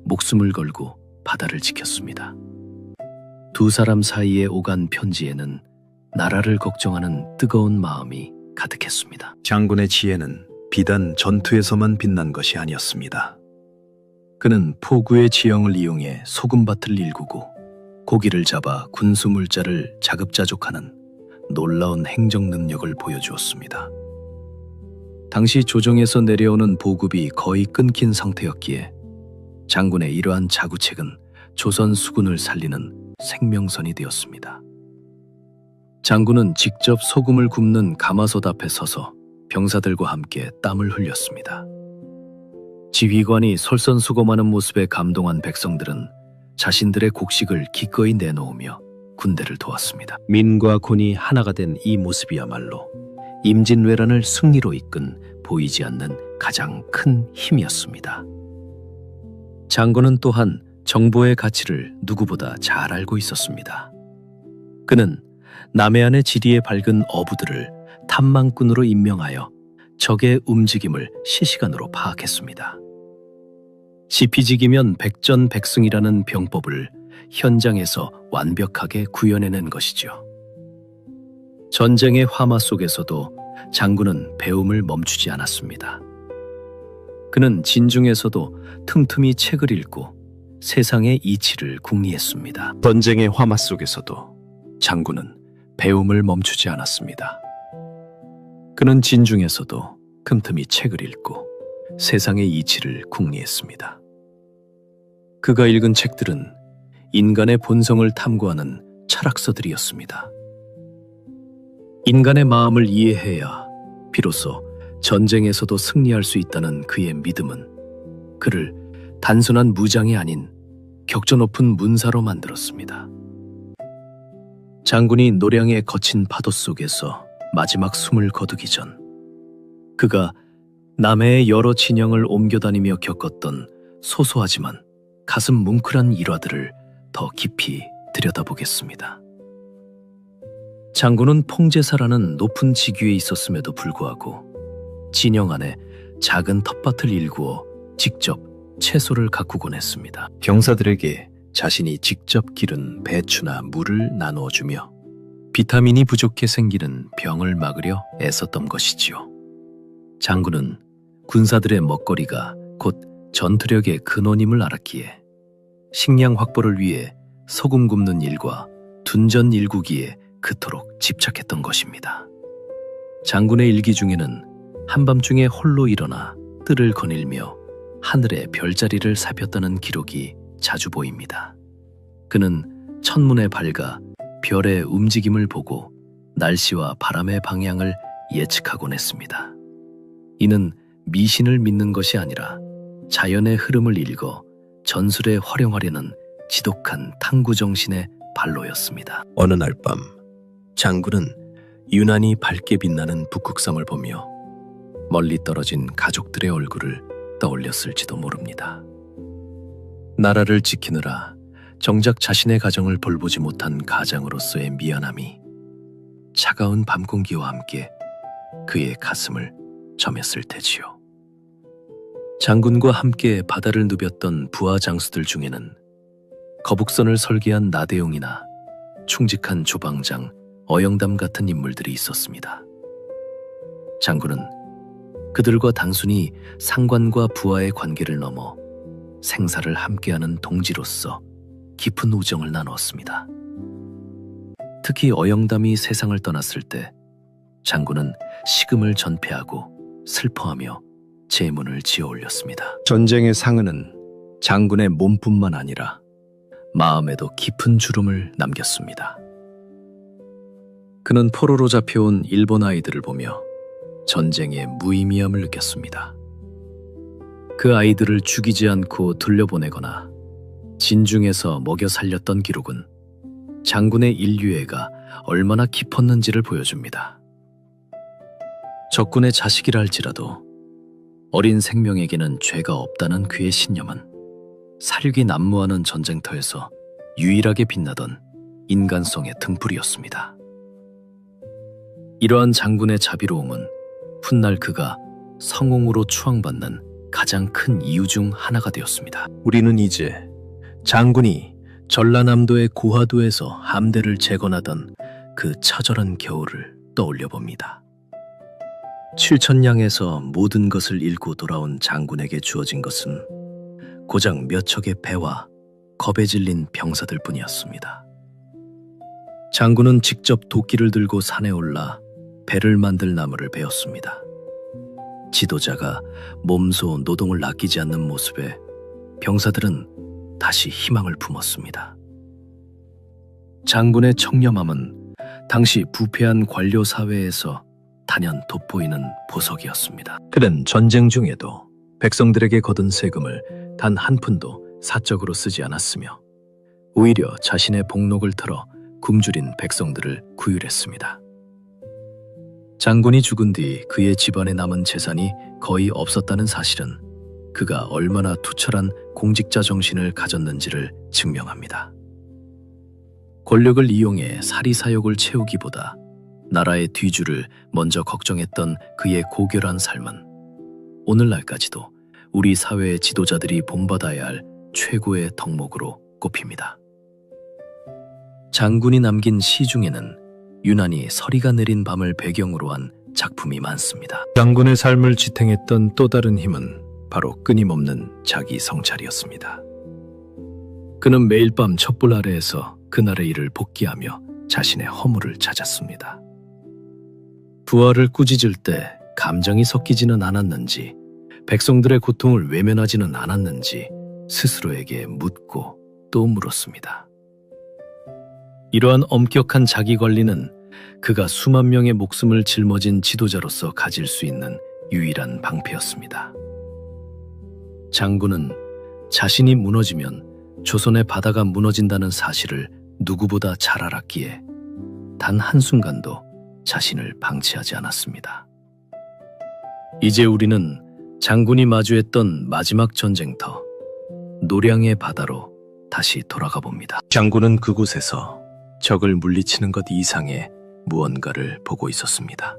목숨을 걸고 바다를 지켰습니다. 두 사람 사이에 오간 편지에는 나라를 걱정하는 뜨거운 마음이 가득했습니다. 장군의 지혜는 비단 전투에서만 빛난 것이 아니었습니다. 그는 포구의 지형을 이용해 소금밭을 일구고 고기를 잡아 군수물자를 자급자족하는 놀라운 행정 능력을 보여주었습니다. 당시 조정에서 내려오는 보급이 거의 끊긴 상태였기에 장군의 이러한 자구책은 조선 수군을 살리는 생명선이 되었습니다. 장군은 직접 소금을 굽는 가마솥 앞에 서서 병사들과 함께 땀을 흘렸습니다. 지휘관이 솔선수범하는 모습에 감동한 백성들은 자신들의 곡식을 기꺼이 내놓으며 군대를 도왔습니다. 민과 군이 하나가 된 이 모습이야말로 임진왜란을 승리로 이끈 보이지 않는 가장 큰 힘이었습니다. 장군은 또한 정보의 가치를 누구보다 잘 알고 있었습니다. 그는 남해안의 지리에 밝은 어부들을 탐망꾼으로 임명하여 적의 움직임을 실시간으로 파악했습니다. 지피지기면 백전백승이라는 병법을 현장에서 완벽하게 구현해낸 것이죠. 전쟁의 화마 속에서도 장군은 배움을 멈추지 않았습니다. 그는 진중에서도 틈틈이 책을 읽고 세상의 이치를 궁리했습니다. 전쟁의 화마 속에서도 장군은 배움을 멈추지 않았습니다. 그는 진중에서도 틈틈이 책을 읽고 세상의 이치를 궁리했습니다. 그가 읽은 책들은 인간의 본성을 탐구하는 철학서들이었습니다. 인간의 마음을 이해해야 비로소 전쟁에서도 승리할 수 있다는 그의 믿음은 그를 단순한 무장이 아닌 격조 높은 문사로 만들었습니다. 장군이 노량의 거친 파도 속에서 마지막 숨을 거두기 전 그가 남해의 여러 진영을 옮겨다니며 겪었던 소소하지만 가슴 뭉클한 일화들을 더 깊이 들여다보겠습니다. 장군은 풍제사라는 높은 직위에 있었음에도 불구하고 진영 안에 작은 텃밭을 일구어 직접 채소를 가꾸곤 했습니다. 병사들에게 자신이 직접 기른 배추나 물을 나누어 주며 비타민이 부족해 생기는 병을 막으려 애썼던 것이지요. 장군은 군사들의 먹거리가 곧 전투력의 근원임을 알았기에 식량 확보를 위해 소금 굽는 일과 둔전 일구기에 그토록 집착했던 것입니다. 장군의 일기 중에는 한밤중에 홀로 일어나 뜰을 거닐며 하늘의 별자리를 살폈다는 기록이 자주 보입니다. 그는 첫문에 밝아 별의 움직임을 보고 날씨와 바람의 방향을 예측하곤 했습니다. 이는 미신을 믿는 것이 아니라 자연의 흐름을 읽어 전술에 활용하려는 지독한 탐구 정신의 발로였습니다. 어느 날 밤 장군은 유난히 밝게 빛나는 북극섬을 보며 멀리 떨어진 가족들의 얼굴을 떠올렸을지도 모릅니다. 나라를 지키느라 정작 자신의 가정을 돌보지 못한 가장으로서의 미안함이 차가운 밤 공기와 함께 그의 가슴을 점했을 테지요. 장군과 함께 바다를 누볐던 부하 장수들 중에는 거북선을 설계한 나대용이나 충직한 조방장 어영담 같은 인물들이 있었습니다. 장군은 그들과 단순히 상관과 부하의 관계를 넘어 생사를 함께하는 동지로서 깊은 우정을 나누었습니다. 특히 어영담이 세상을 떠났을 때 장군은 식음을 전폐하고 슬퍼하며 제문을 지어 올렸습니다. 전쟁의 상흔은 장군의 몸뿐만 아니라 마음에도 깊은 주름을 남겼습니다. 그는 포로로 잡혀온 일본 아이들을 보며 전쟁의 무의미함을 느꼈습니다. 그 아이들을 죽이지 않고 돌려보내거나 진중에서 먹여 살렸던 기록은 장군의 인류애가 얼마나 깊었는지를 보여줍니다. 적군의 자식이라 할지라도 어린 생명에게는 죄가 없다는 그의 신념은 사륙이 난무하는 전쟁터에서 유일하게 빛나던 인간성의 등불이었습니다. 이러한 장군의 자비로움은 훗날 그가 성웅으로 추앙받는 가장 큰 이유 중 하나가 되었습니다. 우리는 이제 장군이 전라남도의 고화도에서 함대를 재건하던 그 처절한 겨울을 떠올려 봅니다. 7,000량에서 모든 것을 잃고 돌아온 장군에게 주어진 것은 고작 몇 척의 배와 겁에 질린 병사들 뿐이었습니다. 장군은 직접 도끼를 들고 산에 올라 배를 만들 나무를 베었습니다. 지도자가 몸소 노동을 아끼지 않는 모습에 병사들은 다시 희망을 품었습니다. 장군의 청렴함은 당시 부패한 관료 사회에서 단연 돋보이는 보석이었습니다. 그는 전쟁 중에도 백성들에게 거둔 세금을 단 한 푼도 사적으로 쓰지 않았으며 오히려 자신의 복록을 털어 굶주린 백성들을 구휼했습니다. 장군이 죽은 뒤 그의 집안에 남은 재산이 거의 없었다는 사실은 그가 얼마나 투철한 공직자 정신을 가졌는지를 증명합니다. 권력을 이용해 사리사욕을 채우기보다 나라의 뒤주를 먼저 걱정했던 그의 고결한 삶은 오늘날까지도 우리 사회의 지도자들이 본받아야 할 최고의 덕목으로 꼽힙니다. 장군이 남긴 시 중에는 유난히 서리가 내린 밤을 배경으로 한 작품이 많습니다. 장군의 삶을 지탱했던 또 다른 힘은 바로 끊임없는 자기 성찰이었습니다. 그는 매일 밤 촛불 아래에서 그날의 일을 복기하며 자신의 허물을 찾았습니다. 부하를 꾸짖을 때 감정이 섞이지는 않았는지, 백성들의 고통을 외면하지는 않았는지 스스로에게 묻고 또 물었습니다. 이러한 엄격한 자기 관리는 그가 수만 명의 목숨을 짊어진 지도자로서 가질 수 있는 유일한 방패였습니다. 장군은 자신이 무너지면 조선의 바다가 무너진다는 사실을 누구보다 잘 알았기에 단 한순간도 자신을 방치하지 않았습니다. 이제 우리는 장군이 마주했던 마지막 전쟁터, 노량의 바다로 다시 돌아가 봅니다. 장군은 그곳에서 적을 물리치는 것 이상의 무언가를 보고 있었습니다.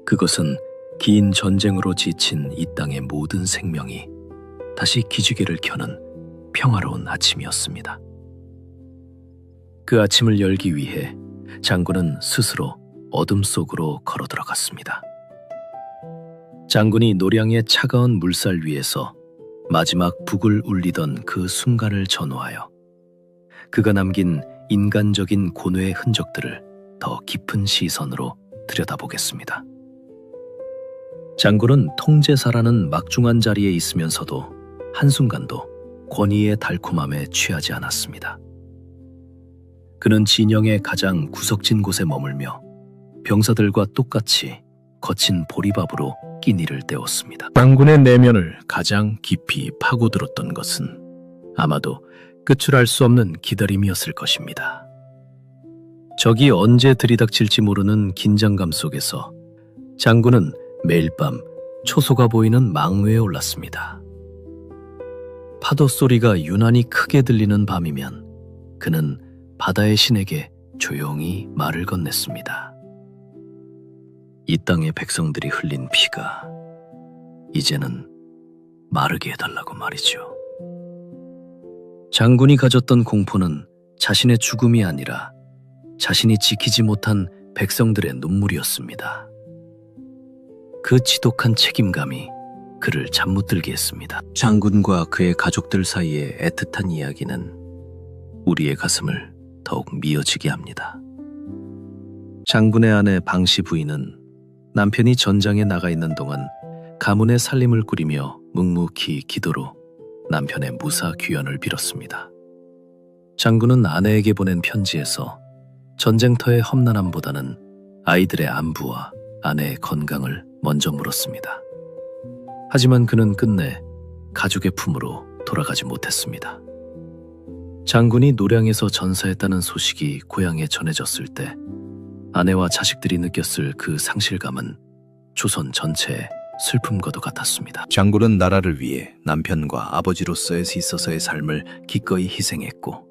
그것은 긴 전쟁으로 지친 이 땅의 모든 생명이 다시 기지개를 켜는 평화로운 아침이었습니다. 그 아침을 열기 위해 장군은 스스로 어둠 속으로 걸어 들어갔습니다. 장군이 노량의 차가운 물살 위에서 마지막 북을 울리던 그 순간을 전후하여 그가 남긴 인간적인 고뇌의 흔적들을 더 깊은 시선으로 들여다보겠습니다. 장군은 통제사라는 막중한 자리에 있으면서도 한순간도 권위의 달콤함에 취하지 않았습니다. 그는 진영의 가장 구석진 곳에 머물며 병사들과 똑같이 거친 보리밥으로 끼니를 때웠습니다. 장군의 내면을 가장 깊이 파고들었던 것은 아마도 끝을 알 수 없는 기다림이었을 것입니다. 적이 언제 들이닥칠지 모르는 긴장감 속에서 장군은 매일 밤 초소가 보이는 망루에 올랐습니다. 파도 소리가 유난히 크게 들리는 밤이면 그는 바다의 신에게 조용히 말을 건넸습니다. 이 땅의 백성들이 흘린 피가 이제는 마르게 해달라고 말이죠. 장군이 가졌던 공포는 자신의 죽음이 아니라 자신이 지키지 못한 백성들의 눈물이었습니다. 그 지독한 책임감이 그를 잠 못 들게 했습니다. 장군과 그의 가족들 사이의 애틋한 이야기는 우리의 가슴을 더욱 미어지게 합니다. 장군의 아내 방씨 부인은 남편이 전장에 나가 있는 동안 가문의 살림을 꾸리며 묵묵히 기도로 남편의 무사 귀환을 빌었습니다. 장군은 아내에게 보낸 편지에서 전쟁터의 험난함보다는 아이들의 안부와 아내의 건강을 먼저 물었습니다. 하지만 그는 끝내 가족의 품으로 돌아가지 못했습니다. 장군이 노량에서 전사했다는 소식이 고향에 전해졌을 때 아내와 자식들이 느꼈을 그 상실감은 조선 전체의 슬픔과도 같았습니다. 장군은 나라를 위해 남편과 아버지로서의 있어서의 삶을 기꺼이 희생했고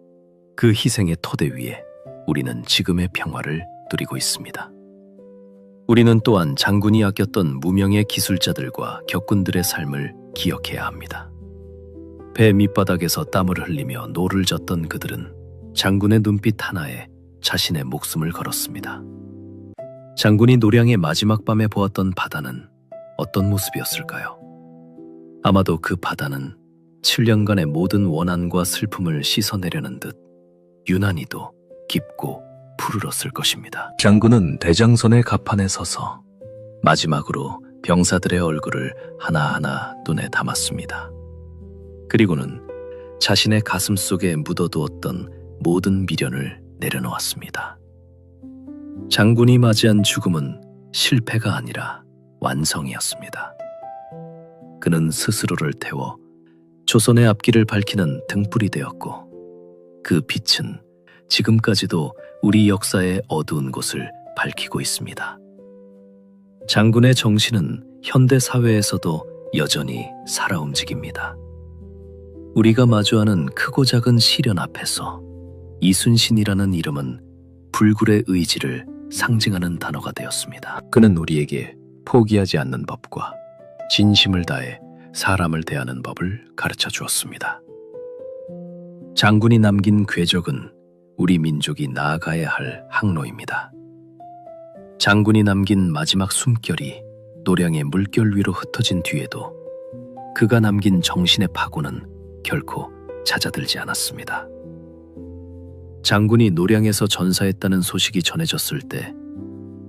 그 희생의 토대 위에 우리는 지금의 평화를 누리고 있습니다. 우리는 또한 장군이 아꼈던 무명의 기술자들과 격군들의 삶을 기억해야 합니다. 배 밑바닥에서 땀을 흘리며 노를 젓던 그들은 장군의 눈빛 하나에 자신의 목숨을 걸었습니다. 장군이 노량의 마지막 밤에 보았던 바다는 어떤 모습이었을까요? 아마도 그 바다는 7년간의 모든 원한과 슬픔을 씻어내려는 듯 유난히도 깊고 푸르렀을 것입니다. 장군은 대장선의 갑판에 서서 마지막으로 병사들의 얼굴을 하나하나 눈에 담았습니다. 그리고는 자신의 가슴 속에 묻어두었던 모든 미련을 내려놓았습니다. 장군이 맞이한 죽음은 실패가 아니라 완성이었습니다. 그는 스스로를 태워 조선의 앞길을 밝히는 등불이 되었고 그 빛은 지금까지도 우리 역사의 어두운 곳을 밝히고 있습니다. 장군의 정신은 현대 사회에서도 여전히 살아 움직입니다. 우리가 마주하는 크고 작은 시련 앞에서 이순신이라는 이름은 불굴의 의지를 상징하는 단어가 되었습니다. 그는 우리에게 포기하지 않는 법과 진심을 다해 사람을 대하는 법을 가르쳐 주었습니다. 장군이 남긴 궤적은 우리 민족이 나아가야 할 항로입니다. 장군이 남긴 마지막 숨결이 노량의 물결 위로 흩어진 뒤에도 그가 남긴 정신의 파고는 결코 잦아들지 않았습니다. 장군이 노량에서 전사했다는 소식이 전해졌을 때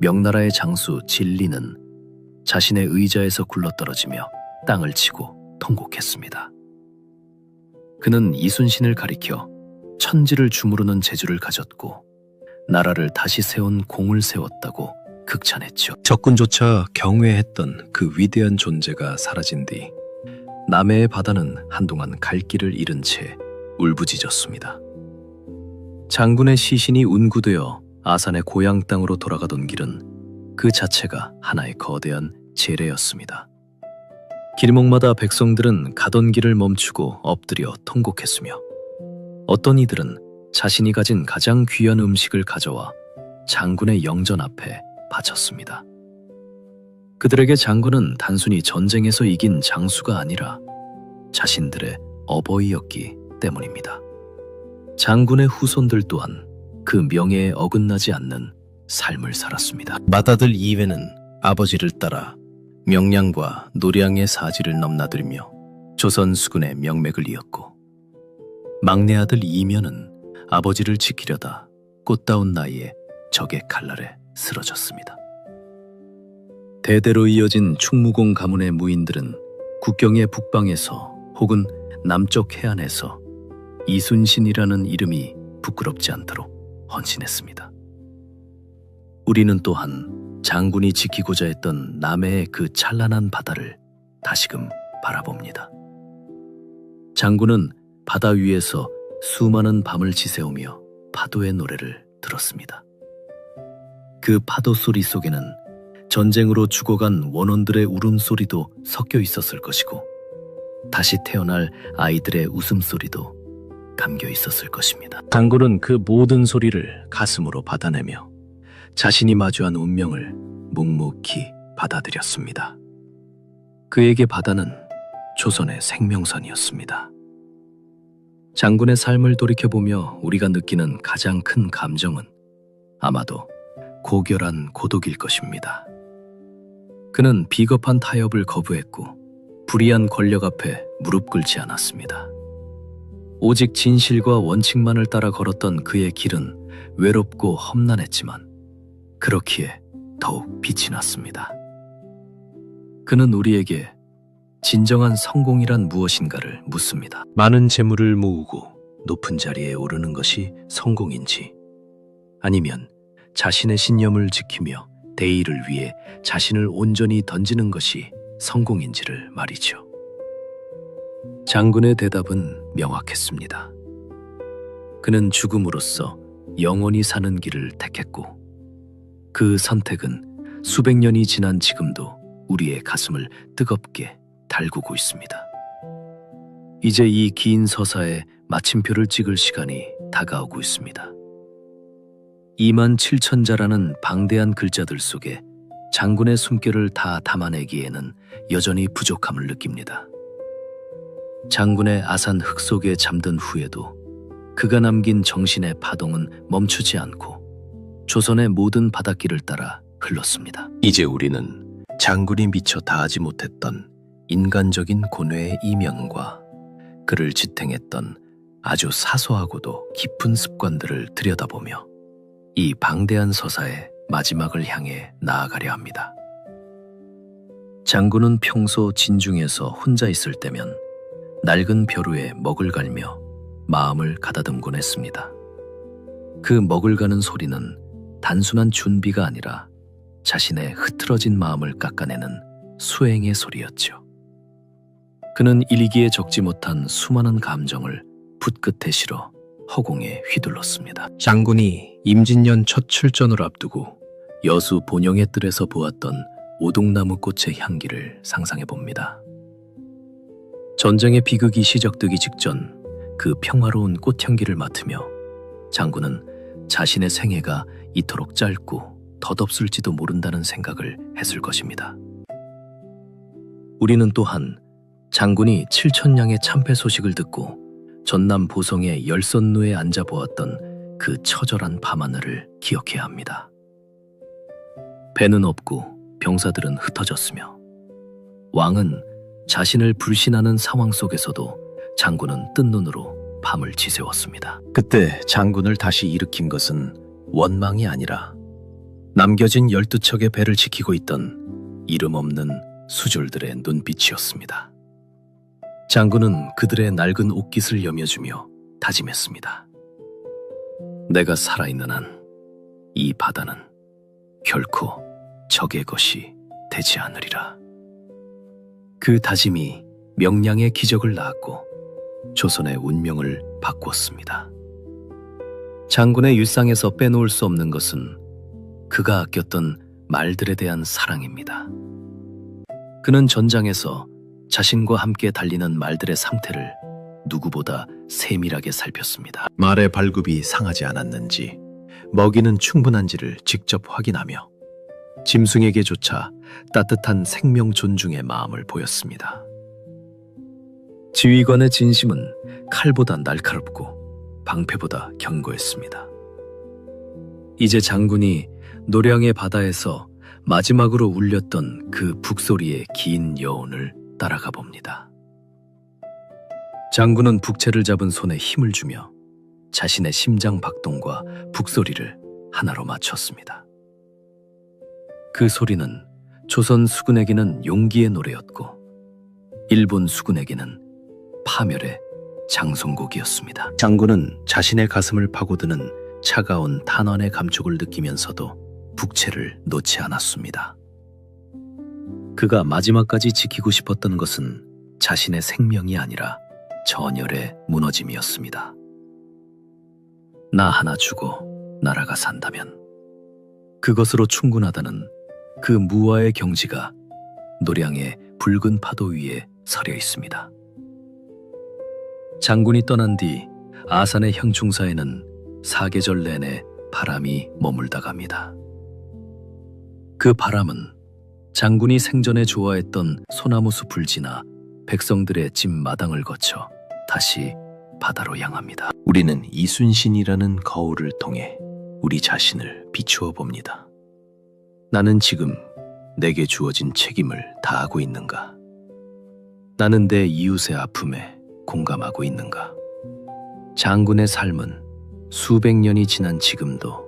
명나라의 장수 진리는 자신의 의자에서 굴러떨어지며 땅을 치고 통곡했습니다. 그는 이순신을 가리켜 천지를 주무르는 재주를 가졌고 나라를 다시 세운 공을 세웠다고 극찬했죠. 적군조차 경외했던 그 위대한 존재가 사라진 뒤 남해의 바다는 한동안 갈 길을 잃은 채 울부짖었습니다. 장군의 시신이 운구되어 아산의 고향 땅으로 돌아가던 길은 그 자체가 하나의 거대한 재래였습니다. 길목마다 백성들은 가던 길을 멈추고 엎드려 통곡했으며 어떤 이들은 자신이 가진 가장 귀한 음식을 가져와 장군의 영전 앞에 바쳤습니다. 그들에게 장군은 단순히 전쟁에서 이긴 장수가 아니라 자신들의 어버이였기 때문입니다. 장군의 후손들 또한 그 명예에 어긋나지 않는 삶을 살았습니다. 맏아들 이회는 아버지를 따라 명량과 노량의 사지를 넘나들며 조선 수군의 명맥을 이었고 막내 아들 이면은 아버지를 지키려다 꽃다운 나이에 적의 칼날에 쓰러졌습니다. 대대로 이어진 충무공 가문의 무인들은 국경의 북방에서 혹은 남쪽 해안에서 이순신이라는 이름이 부끄럽지 않도록 헌신했습니다. 우리는 또한 장군이 지키고자 했던 남해의 그 찬란한 바다를 다시금 바라봅니다. 장군은 바다 위에서 수많은 밤을 지새우며 파도의 노래를 들었습니다. 그 파도 소리 속에는 전쟁으로 죽어간 원원들의 울음소리도 섞여 있었을 것이고 다시 태어날 아이들의 웃음소리도 담겨 있었을 것입니다. 장군은 그 모든 소리를 가슴으로 받아내며 자신이 마주한 운명을 묵묵히 받아들였습니다. 그에게 바다는 조선의 생명선이었습니다. 장군의 삶을 돌이켜보며 우리가 느끼는 가장 큰 감정은 아마도 고결한 고독일 것입니다. 그는 비겁한 타협을 거부했고 불의한 권력 앞에 무릎 꿇지 않았습니다. 오직 진실과 원칙만을 따라 걸었던 그의 길은 외롭고 험난했지만 그렇기에 더욱 빛이 났습니다. 그는 우리에게 진정한 성공이란 무엇인가를 묻습니다. 많은 재물을 모으고 높은 자리에 오르는 것이 성공인지 아니면 자신의 신념을 지키며 대의를 위해 자신을 온전히 던지는 것이 성공인지를 말이죠. 장군의 대답은 명확했습니다. 그는 죽음으로써 영원히 사는 길을 택했고 그 선택은 수백 년이 지난 지금도 우리의 가슴을 뜨겁게 달구고 있습니다. 이제 이 긴 서사에 마침표를 찍을 시간이 다가오고 있습니다. 27,000자라는 방대한 글자들 속에 장군의 숨결을 다 담아내기에는 여전히 부족함을 느낍니다. 장군의 아산 흙 속에 잠든 후에도 그가 남긴 정신의 파동은 멈추지 않고 조선의 모든 바닷길을 따라 흘렀습니다. 이제 우리는 장군이 미처 다하지 못했던 인간적인 고뇌의 이면과 그를 지탱했던 아주 사소하고도 깊은 습관들을 들여다보며 이 방대한 서사의 마지막을 향해 나아가려 합니다. 장군은 평소 진중에서 혼자 있을 때면 낡은 벼루에 먹을 갈며 마음을 가다듬곤 했습니다. 그 먹을 가는 소리는 단순한 준비가 아니라 자신의 흐트러진 마음을 깎아내는 수행의 소리였죠. 그는 일기에 적지 못한 수많은 감정을 붓끝에 실어 허공에 휘둘렀습니다. 장군이 임진년 첫 출전을 앞두고 여수 본영의 뜰에서 보았던 오동나무 꽃의 향기를 상상해 봅니다. 전쟁의 비극이 시작되기 직전 그 평화로운 꽃향기를 맡으며 장군은 자신의 생애가 이토록 짧고 덧없을지도 모른다는 생각을 했을 것입니다. 우리는 또한 장군이 7,000량의 참패 소식을 듣고 전남 보성의 열선루에 앉아보았던 그 처절한 밤하늘을 기억해야 합니다. 배는 없고 병사들은 흩어졌으며 왕은 자신을 불신하는 상황 속에서도 장군은 뜬 눈으로 밤을 지새웠습니다. 그때 장군을 다시 일으킨 것은 원망이 아니라 남겨진 12척의 배를 지키고 있던 이름 없는 수졸들의 눈빛이었습니다. 장군은 그들의 낡은 옷깃을 여며주며 다짐했습니다. 내가 살아있는 한 이 바다는 결코 적의 것이 되지 않으리라. 그 다짐이 명량의 기적을 낳았고 조선의 운명을 바꾸었습니다. 장군의 일상에서 빼놓을 수 없는 것은 그가 아꼈던 말들에 대한 사랑입니다. 그는 전장에서 자신과 함께 달리는 말들의 상태를 누구보다 세밀하게 살폈습니다. 말의 발굽이 상하지 않았는지, 먹이는 충분한지를 직접 확인하며 짐승에게조차 따뜻한 생명 존중의 마음을 보였습니다. 지휘관의 진심은 칼보다 날카롭고 방패보다 견고했습니다. 이제 장군이 노량의 바다에서 마지막으로 울렸던 그 북소리의 긴 여운을 따라가 봅니다. 장군은 북채를 잡은 손에 힘을 주며 자신의 심장 박동과 북소리를 하나로 맞췄습니다. 그 소리는 조선 수군에게는 용기의 노래였고 일본 수군에게는 파멸의 장송곡이었습니다. 장군은 자신의 가슴을 파고드는 차가운 탄환의 감촉을 느끼면서도 북채를 놓지 않았습니다. 그가 마지막까지 지키고 싶었던 것은 자신의 생명이 아니라 전열의 무너짐이었습니다. 나 하나 주고 나라가 산다면 그것으로 충분하다는 그 무아의 경지가 노량의 붉은 파도 위에 서려 있습니다. 장군이 떠난 뒤 아산의 형충사에는 사계절 내내 바람이 머물다 갑니다. 그 바람은 장군이 생전에 좋아했던 소나무 숲을 지나 백성들의 집 마당을 거쳐 다시 바다로 향합니다. 우리는 이순신이라는 거울을 통해 우리 자신을 비추어 봅니다. 나는 지금 내게 주어진 책임을 다하고 있는가? 나는 내 이웃의 아픔에 공감하고 있는가? 장군의 삶은 수백 년이 지난 지금도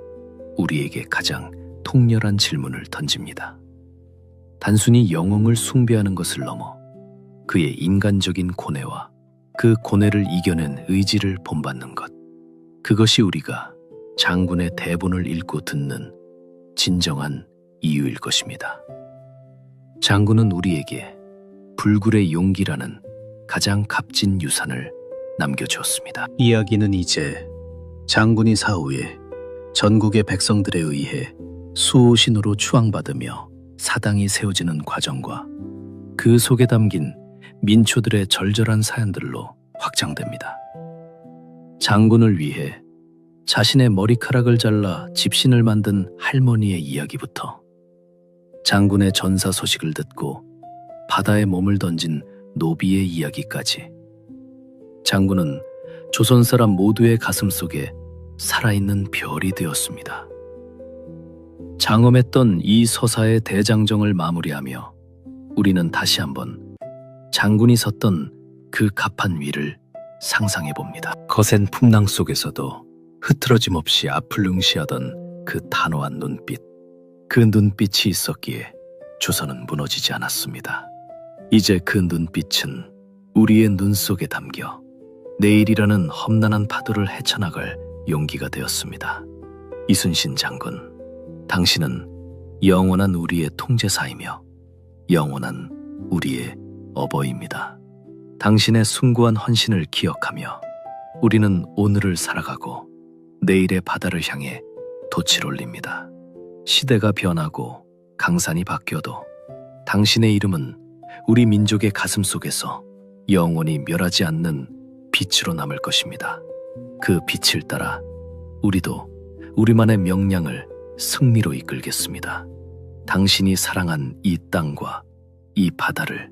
우리에게 가장 통렬한 질문을 던집니다. 단순히 영웅을 숭배하는 것을 넘어 그의 인간적인 고뇌와 그 고뇌를 이겨낸 의지를 본받는 것, 그것이 우리가 장군의 대본을 읽고 듣는 진정한 이유일 것입니다. 장군은 우리에게 불굴의 용기라는 가장 값진 유산을 남겨주었습니다. 이야기는 이제 장군이 사후에 전국의 백성들에 의해 수호신으로 추앙받으며 사당이 세워지는 과정과 그 속에 담긴 민초들의 절절한 사연들로 확장됩니다. 장군을 위해 자신의 머리카락을 잘라 집신을 만든 할머니의 이야기부터 장군의 전사 소식을 듣고 바다에 몸을 던진 노비의 이야기까지, 장군은 조선 사람 모두의 가슴 속에 살아있는 별이 되었습니다. 장엄했던 이 서사의 대장정을 마무리하며 우리는 다시 한번 장군이 섰던 그 갑판 위를 상상해 봅니다. 거센 풍랑 속에서도 흐트러짐 없이 앞을 응시하던 그 단호한 눈빛, 그 눈빛이 있었기에 조선은 무너지지 않았습니다. 이제 그 눈빛은 우리의 눈 속에 담겨 내일이라는 험난한 파도를 헤쳐나갈 용기가 되었습니다. 이순신 장군, 당신은 영원한 우리의 통제사이며 영원한 우리의 어버이입니다. 당신의 숭고한 헌신을 기억하며 우리는 오늘을 살아가고 내일의 바다를 향해 돛을 올립니다. 시대가 변하고 강산이 바뀌어도 당신의 이름은 우리 민족의 가슴 속에서 영원히 멸하지 않는 빛으로 남을 것입니다. 그 빛을 따라 우리도 우리만의 명량을 승리로 이끌겠습니다. 당신이 사랑한 이 땅과 이 바다를